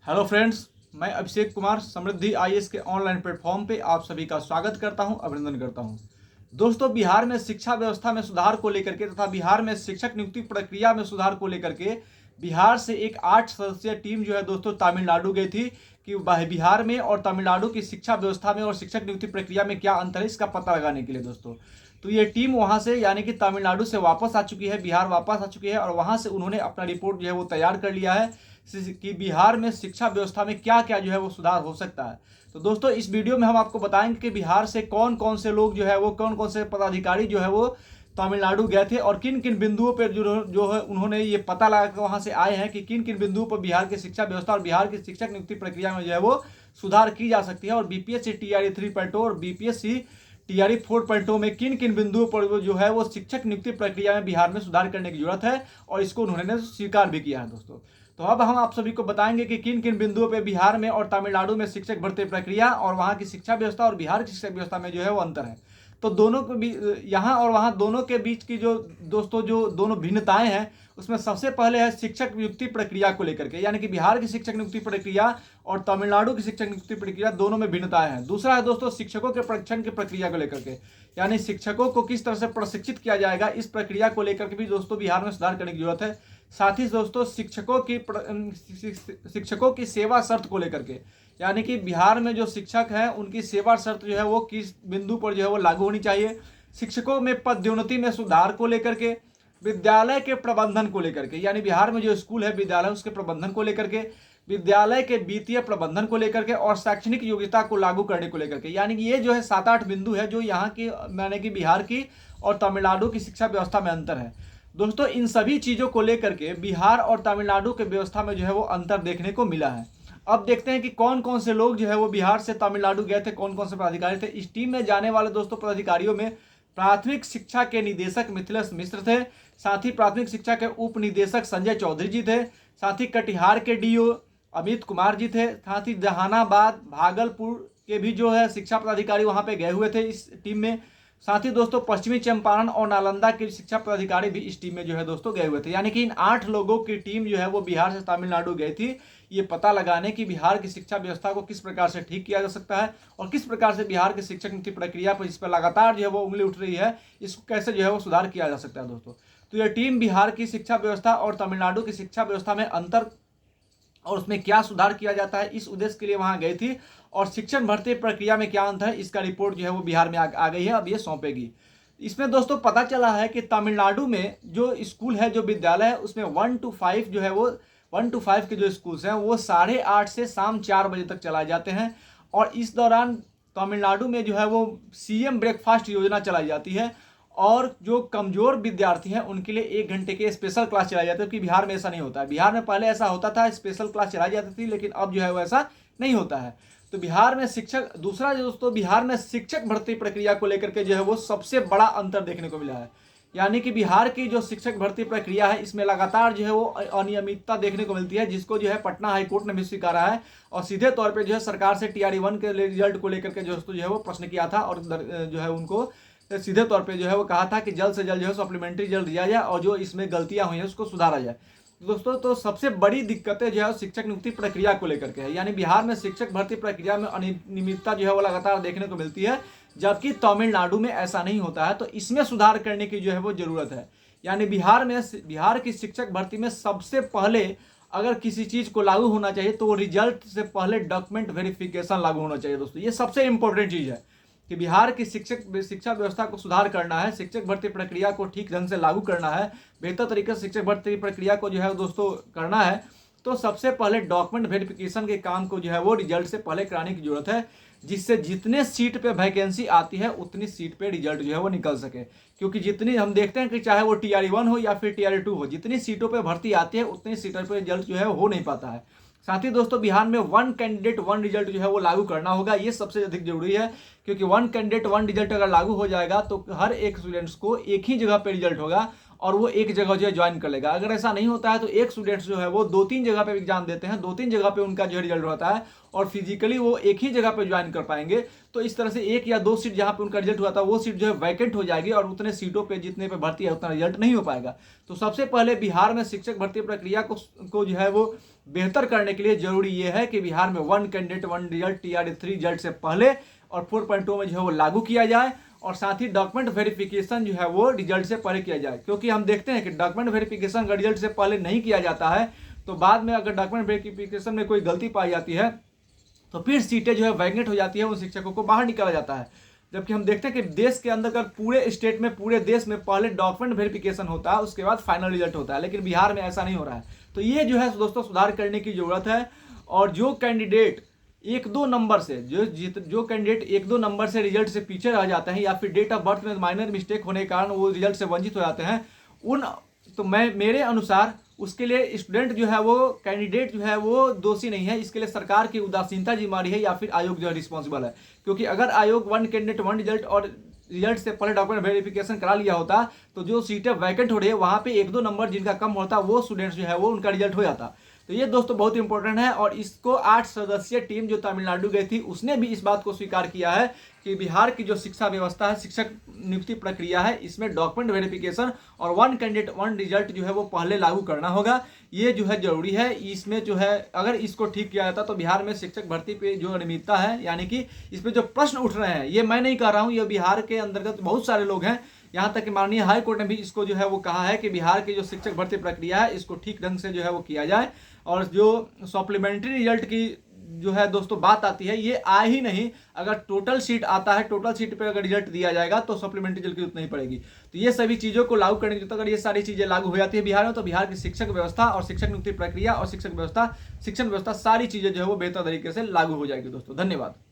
Hello friends, मैं अभिषेक कुमार समृद्धि IAS के online platform पे आप सभी का स्वागत करता हूं, अभिनंदन करता हूं। दोस्तों, बिहार में शिक्षा व्यवस्था में सुधार को लेकर के तथा बिहार में शिक्षक नियुक्ति प्रक्रिया में सुधार को लेकर के बिहार से एक 8 सदस्यीय टीम जो है दोस्तों तमिलनाडु गई थी कि बिहार में और तमिलनाडु की शिक्षा व्यवस्था में और शिक्षक नियुक्ति प्रक्रिया में क्या अंतर है इसका पता लगाने के लिए दोस्तों। तो ये टीम वहां से यानी कि तमिलनाडु से वापस आ चुकी है, बिहार वापस आ चुकी है और वहां से उन्होंने अपना रिपोर्ट जो है वो तैयार कर लिया है कि बिहार में शिक्षा व्यवस्था में क्या क्या जो है वो सुधार हो सकता है। तो दोस्तों, इस वीडियो में हम आपको बताएंगे कि बिहार से कौन कौन से लोग जो है वो कौन कौन से पदाधिकारी जो है वो तमिलनाडु गए थे और किन किन बिंदुओं पर जो है उन्होंने ये पता लगा कर वहां से आए हैं कि किन किन बिंदुओं पर बिहार की शिक्षा व्यवस्था और बिहार की शिक्षक नियुक्ति प्रक्रिया में जो है वो सुधार की जा सकती है और बीपीएससी टीआरई 3.0 और बीपीएससी टीआरई 4.0 में किन किन बिंदुओं पर जो है वो शिक्षक नियुक्ति प्रक्रिया में बिहार में सुधार करने की जरूरत है और इसको उन्होंने स्वीकार भी किया है दोस्तों। तो अब हम आप सभी को बताएंगे कि किन किन बिंदुओं पे बिहार में और तमिलनाडु में शिक्षक भर्ती प्रक्रिया और वहाँ की शिक्षा व्यवस्था और बिहार की शिक्षा व्यवस्था में जो है वो अंतर है। तो दोनों को भी यहाँ और वहाँ दोनों के बीच की जो दोस्तों जो दोनों भिन्नताएं हैं उसमें सबसे पहले है शिक्षक नियुक्ति प्रक्रिया को लेकर के, यानी कि बिहार की शिक्षक नियुक्ति प्रक्रिया और तमिलनाडु की शिक्षक नियुक्ति प्रक्रिया दोनों में भिन्नताएं हैं। दूसरा है दोस्तों शिक्षकों के प्रशिक्षण की प्रक्रिया को लेकर के, यानी शिक्षकों को किस तरह से प्रशिक्षित किया जाएगा इस प्रक्रिया को लेकर के भी दोस्तों बिहार में सुधार करने की जरूरत है। साथ ही दोस्तों शिक्षकों की सेवा शर्त को लेकर के, यानी कि बिहार में जो शिक्षक हैं उनकी सेवा शर्त जो है वो किस बिंदु पर जो है वो लागू होनी चाहिए। शिक्षकों में पदोन्नति में सुधार को लेकर के, विद्यालय के प्रबंधन को लेकर के, यानी बिहार में जो स्कूल है विद्यालय उसके प्रबंधन को लेकर के, विद्यालय के वित्तीय प्रबंधन को लेकर के और शैक्षणिक योग्यता को लागू करने को लेकर के, यानी कि ये जो है 7-8 बिंदु है जो यहाँ की यानी कि बिहार की और तमिलनाडु की शिक्षा व्यवस्था में अंतर है। दोस्तों, इन सभी चीज़ों को लेकर के बिहार और तमिलनाडु के व्यवस्था में जो है वो अंतर देखने को मिला है। अब देखते हैं कि कौन कौन से लोग जो है वो बिहार से तमिलनाडु गए थे, कौन कौन से पदाधिकारी थे। इस टीम में जाने वाले दोस्तों पदाधिकारियों में प्राथमिक शिक्षा के निदेशक मिथिलेश मिश्र थे, साथ ही प्राथमिक शिक्षा के उप निदेशक संजय चौधरी जी थे, साथ ही कटिहार के डीओ अमित कुमार जी थे, साथ ही जहानाबाद भागलपुर के भी जो है शिक्षा पदाधिकारी वहाँ पे गए हुए थे इस टीम में। साथ ही दोस्तों पश्चिमी चंपारण और नालंदा के शिक्षा पदाधिकारी भी इस टीम में जो है दोस्तों गए हुए थे, यानी कि इन 8 लोगों की टीम जो है वो बिहार से तमिलनाडु गई थी ये पता लगाने की बिहार की शिक्षा व्यवस्था को किस प्रकार से ठीक किया जा सकता है और किस प्रकार से बिहार की शिक्षक नीति प्रक्रिया पर इस पर लगातार जो है वो उंगली उठ रही है इसको कैसे जो है वो सुधार किया जा सकता है दोस्तों। तो यह टीम बिहार की शिक्षा व्यवस्था और तमिलनाडु की शिक्षा व्यवस्था में अंतर और उसमें क्या सुधार किया जाता है इस उद्देश्य के लिए वहां गई थी और शिक्षक भर्ती प्रक्रिया में क्या अंतर है इसका रिपोर्ट जो है वो बिहार में आ गई है, अब ये सौंपेगी। इसमें दोस्तों पता चला है कि तमिलनाडु में जो स्कूल है, जो विद्यालय है, उसमें 1 to 5 जो है वो 1 to 5 के जो स्कूल्स हैं वो 8:30 से शाम 4 बजे तक चलाए जाते हैं और इस दौरान तमिलनाडु में जो है वो सीएम ब्रेकफास्ट योजना चलाई जाती है और जो कमजोर विद्यार्थी हैं उनके लिए 1 घंटे के स्पेशल क्लास चलाई जाती है, क्योंकि बिहार में ऐसा नहीं होता है। बिहार में पहले ऐसा होता था, स्पेशल क्लास चलाई जाती थी, लेकिन अब जो है वो ऐसा नहीं होता है। तो बिहार में शिक्षक दूसरा दोस्तों बिहार में शिक्षक भर्ती प्रक्रिया को लेकर के जो है वो सबसे बड़ा अंतर देखने को मिला है, यानी कि बिहार की जो शिक्षक भर्ती प्रक्रिया है इसमें लगातार जो है वो अनियमितता देखने को मिलती है, जिसको जो है पटना हाईकोर्ट ने भी स्वीकारा है और सीधे तौर पे जो है सरकार से टीआरई 1 के रिजल्ट को लेकर के जो है वो प्रश्न किया था और जो है उनको सीधे तौर पे जो है वो कहा था कि जल्द से जल्द जो है सप्लीमेंट्री रिजल्ट दिया जाए और जो इसमें गलतियां हुई हैं उसको सुधारा जाए। दोस्तों, तो सबसे बड़ी दिक्कतें जो है शिक्षक नियुक्ति प्रक्रिया को लेकर के है, यानी बिहार में शिक्षक भर्ती प्रक्रिया में अनियमितता जो है वो लगातार देखने को मिलती है, जबकि तमिलनाडु में ऐसा नहीं होता है। तो इसमें सुधार करने की जो है वो जरूरत है, यानी बिहार की शिक्षक भर्ती में सबसे पहले अगर किसी चीज को लागू होना चाहिए तो रिजल्ट से पहले डॉक्यूमेंट वेरिफिकेशन लागू होना चाहिए दोस्तों। ये सबसे इंपॉर्टेंट चीज है कि बिहार की शिक्षा व्यवस्था को सुधार करना है, शिक्षक भर्ती प्रक्रिया को ठीक ढंग से लागू करना है, बेहतर तरीके से शिक्षक भर्ती प्रक्रिया को जो है दोस्तों करना है, तो सबसे पहले डॉक्यूमेंट वेरिफिकेशन के काम को जो है वो रिजल्ट से पहले कराने की जरूरत है, जिससे जितने सीट पे वैकेंसी आती है उतनी सीट पे रिजल्ट जो है वो निकल सके। क्योंकि जितनी हम देखते हैं कि चाहे वो टीआरई 1 हो या फिर टीआरई 2 हो, जितनी सीटों पे भर्ती आती है उतनी सीटों पे रिजल्ट जो है हो नहीं पाता है। साथ ही दोस्तों बिहार में 1 कैंडिडेट 1 रिजल्ट जो है वो लागू करना होगा, ये सबसे अधिक जरूरी है, क्योंकि 1 कैंडिडेट 1 रिजल्ट अगर लागू हो जाएगा तो हर एक स्टूडेंट्स को एक ही जगह पे रिजल्ट होगा और वो एक जगह जो है ज्वाइन कर लेगा। अगर ऐसा नहीं होता है तो एक स्टूडेंट्स जो है वो 2-3 जगह पे एग्जाम देते हैं, 2-3 जगह पे उनका जो रिजल्ट होता है और फिजिकली वो एक ही जगह पे ज्वाइन कर पाएंगे। तो इस तरह से 1 या 2 सीट जहाँ पे उनका रिजल्ट हुआ था वो सीट जो है वैकेंट हो जाएगी और उतने सीटों पे जितने पे भर्ती है उतना रिजल्ट नहीं हो पाएगा। तो सबसे पहले बिहार में शिक्षक भर्ती प्रक्रिया को जो है वो बेहतर करने के लिए जरूरी ये है कि बिहार में 1 कैंडिडेट 1 रिजल्ट TRA 3 रिजल्ट से पहले और 4.2 में जो है वो लागू किया जाए, और साथ ही डॉक्यूमेंट वेरिफिकेशन जो है वो रिजल्ट से पहले किया जाए। क्योंकि हम देखते हैं कि डॉक्यूमेंट वेरिफिकेशन अगर रिजल्ट से पहले नहीं किया जाता है तो बाद में अगर डॉक्यूमेंट वेरिफिकेशन में कोई गलती पाई जाती है तो फिर सीटें जो है वैकेंट हो जाती है, उन शिक्षकों को बाहर निकाला जाता है। जबकि हम देखते हैं कि देश के अंदर अगर पूरे स्टेट में, पूरे देश में पहले डॉक्यूमेंट वेरिफिकेशन होता है, उसके बाद फाइनल रिजल्ट होता है, लेकिन बिहार में ऐसा नहीं हो रहा है। तो ये जो है दोस्तों सुधार करने की जरूरत है। और जो कैंडिडेट 1-2 नंबर से जो कैंडिडेट 1-2 नंबर से रिजल्ट से पीछे रह जाते हैं या फिर डेट ऑफ बर्थ में माइनर मिस्टेक होने के कारण वो रिजल्ट से वंचित हो जाते हैं, तो मेरे अनुसार उसके लिए स्टूडेंट जो है वो, कैंडिडेट जो है वो दोषी नहीं है। इसके लिए सरकार की उदासीनता जिम्मेदारी है या फिर आयोग जो है रिस्पॉन्सिबल है। क्योंकि अगर आयोग 1 कैंडिडेट 1 रिजल्ट और रिजल्ट से पहले डॉक्यूमेंट वेरिफिकेशन करा लिया होता तो जो सीटें वैकेंट हो रही है वहां पे 1-2 नंबर जिनका कम होता वो स्टूडेंट्स जो है वो उनका रिजल्ट हो जाता। तो ये दोस्तों बहुत इंपॉर्टेंट है। और इसको 8 सदस्यीय टीम जो तमिलनाडु गई थी उसने भी इस बात को स्वीकार किया है कि बिहार की जो शिक्षा व्यवस्था है, शिक्षक नियुक्ति प्रक्रिया है, इसमें डॉक्यूमेंट वेरिफिकेशन और 1 कैंडिडेट 1 रिजल्ट जो है वो पहले लागू करना होगा। ये जो है जरूरी है। इसमें जो है अगर इसको ठीक किया जाता तो बिहार में शिक्षक भर्ती पे जो अनियमितता है, यानी कि इस पे जो प्रश्न उठ रहे हैं, ये मैं नहीं कह रहा हूँ, ये बिहार के अंतर्गत बहुत सारे लोग हैं, यहाँ तक कि माननीय हाई कोर्ट ने भी इसको जो है वो कहा है कि बिहार की जो शिक्षक भर्ती प्रक्रिया है इसको ठीक ढंग से जो है वो किया जाए। और जो सप्लीमेंट्री रिजल्ट की जो है दोस्तों बात आती है, ये आ ही नहीं। अगर टोटल सीट आता है, टोटल सीट पे अगर रिजल्ट दिया जाएगा तो सप्लीमेंट्री रिजल्ट की जरूरत नहीं पड़ेगी। तो ये सभी चीज़ों को लागू करने की जरूरत, अगर ये सारी चीज़ें लागू हो जाती है बिहार में, तो बिहार की शिक्षक व्यवस्था और शिक्षक नियुक्ति प्रक्रिया और शिक्षण व्यवस्था सारी चीज़ें जो है वो बेहतर तरीके से लागू हो जाएगी। दोस्तों धन्यवाद।